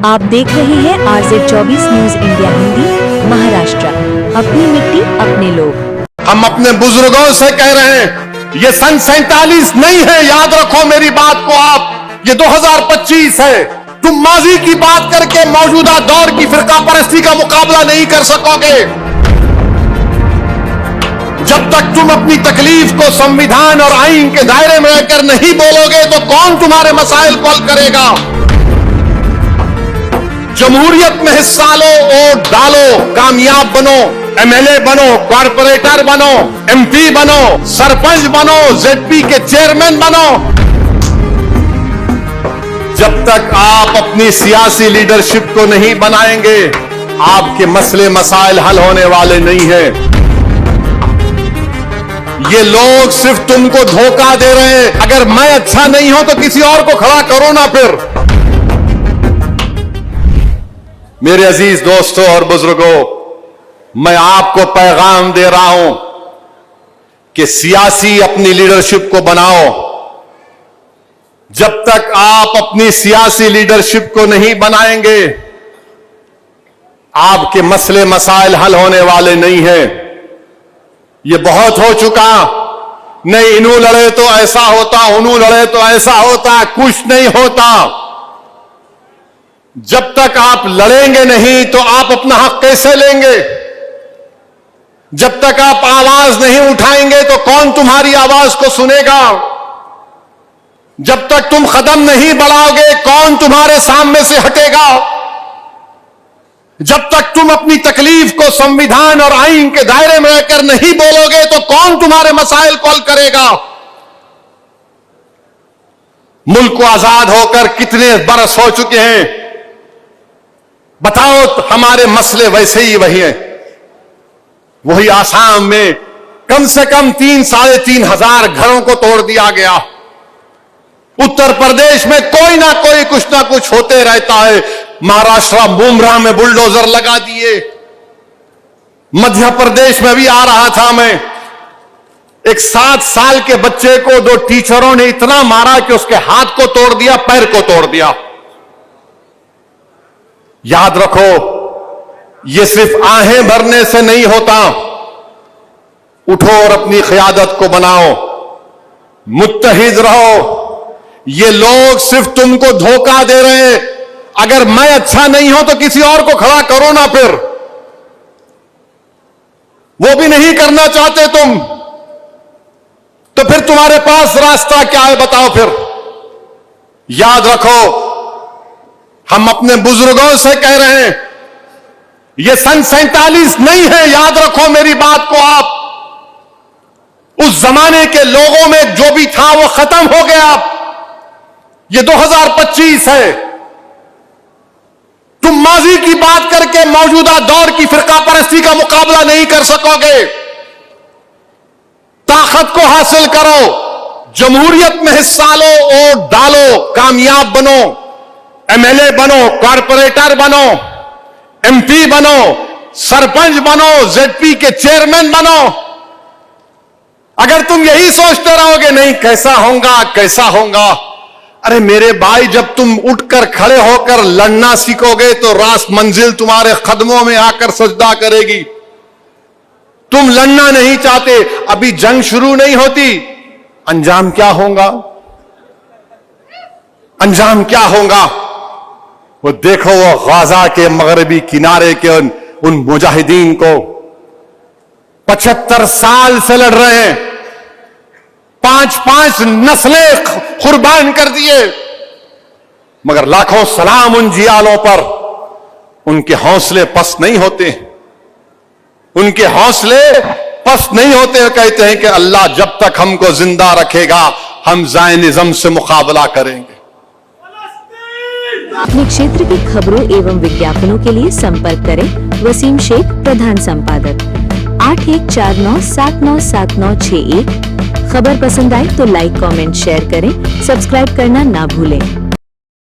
आप देख रहे हैं RZ24 news India Hindi. Maharashtra, अपनी मिट्टी अपने लोग। हम अपने बुजुर्गों से कह रहे हैं, ये सन 47 नहीं है, याद रखो मेरी बात को आप। ये 2025 है। तुम माजी की बात करके मौजूदा दौर की फिरका परस्ती का मुकाबला नहीं कर सकोगे। जब तक तुम अपनी तकलीफ को संविधान और आईन के दायरे में रहकर नहीं बोलोगे तो कौन तुम्हारे मसाइल को हल करेगा। जमहूरियत में हिस्सा लो, वोट डालो, कामयाब बनो, एमएलए बनो, कॉर्पोरेटर बनो, एमपी बनो, सरपंच बनो, जेडपी के चेयरमैन बनो। जब तक आप अपनी सियासी लीडरशिप को नहीं बनाएंगे, आपके मसले मसाइल हल होने वाले नहीं हैं। ये लोग सिर्फ तुमको धोखा दे रहे हैं। अगर मैं अच्छा नहीं हूं तो किसी और को खड़ा करो ना। फिर मेरे अजीज दोस्तों और बुजुर्गों, मैं आपको पैगाम दे रहा हूं कि सियासी अपनी लीडरशिप को बनाओ। जब तक आप अपनी सियासी लीडरशिप को नहीं बनाएंगे, आपके मसले मसाइल हल होने वाले नहीं हैं। ये बहुत हो चुका। नहीं इनू लड़े तो ऐसा होता, उनू लड़े तो ऐसा होता, कुछ नहीं होता। जब तक आप लड़ेंगे नहीं तो आप अपना हक कैसे लेंगे। जब तक आप आवाज नहीं उठाएंगे तो कौन तुम्हारी आवाज को सुनेगा। जब तक तुम कदम नहीं बढ़ाओगे कौन तुम्हारे सामने से हटेगा। जब तक तुम अपनी तकलीफ को संविधान और आईन के दायरे में रहकर नहीं बोलोगे तो कौन तुम्हारे मसाइल को हल करेगा। मुल्क को आजाद होकर कितने बरस हो चुके हैं, बताओ। हमारे मसले वैसे ही वही हैं। वही आसाम में कम से कम 3-3,500 घरों को तोड़ दिया गया। उत्तर प्रदेश में कोई ना कोई कुछ ना कुछ होते रहता है। महाराष्ट्र बुमराह में बुलडोजर लगा दिए। मध्य प्रदेश में भी आ रहा था मैं, एक 7 साल के बच्चे को 2 टीचरों ने इतना मारा कि उसके हाथ को तोड़ दिया, पैर को तोड़ दिया। याद रखो, यह सिर्फ आहें भरने से नहीं होता। उठो और अपनी क़यादत को बनाओ, मुत्तहिद रहो। ये लोग सिर्फ तुमको धोखा दे रहे हैं। अगर मैं अच्छा नहीं हूं तो किसी और को खड़ा करो ना। फिर वो भी नहीं करना चाहते तुम, तो फिर तुम्हारे पास रास्ता क्या है बताओ। फिर याद रखो, हम अपने बुजुर्गों से कह रहे हैं, यह सन 47 नहीं है, याद रखो मेरी बात को आप। उस जमाने के लोगों में जो भी था वो खत्म हो गया। ये 2025 है। तुम माजी की बात करके मौजूदा दौर की फिरका परस्ती का मुकाबला नहीं कर सकोगे। ताकत को हासिल करो, जमहूरियत में हिस्सा लो, वोट डालो, कामयाब बनो, एमएलए बनो, कॉर्पोरेटर बनो, एमपी बनो, सरपंच बनो, जेडपी के चेयरमैन बनो। अगर तुम यही सोचते रहोगे नहीं कैसा होगा कैसा होगा, अरे मेरे भाई, जब तुम उठकर खड़े होकर लड़ना सीखोगे तो रास्त मंजिल तुम्हारे कदमों में आकर सजदा करेगी। तुम लड़ना नहीं चाहते, अभी जंग शुरू नहीं होती, अंजाम क्या होगा। अंजाम क्या होगा वो देखो। वो गाजा के मगरबी किनारे के उन मुजाहिदीन को 75 साल से लड़ रहे हैं। 5-5 नस्लें कुर्बान कर दिए, मगर लाखों सलाम उन जियालों पर। उनके हौसले पस्त नहीं होते, उनके हौसले पस्त नहीं होते। कहते हैं कि अल्लाह जब तक हमको जिंदा रखेगा हम ज़ायनिज़्म से मुकाबला करेंगे। अपने क्षेत्र की खबरों एवं विज्ञापनों के लिए संपर्क करें वसीम शेख, प्रधान संपादक, 8149797961। खबर पसंद आए तो लाइक, कमेंट, शेयर करें। सब्सक्राइब करना ना भूलें।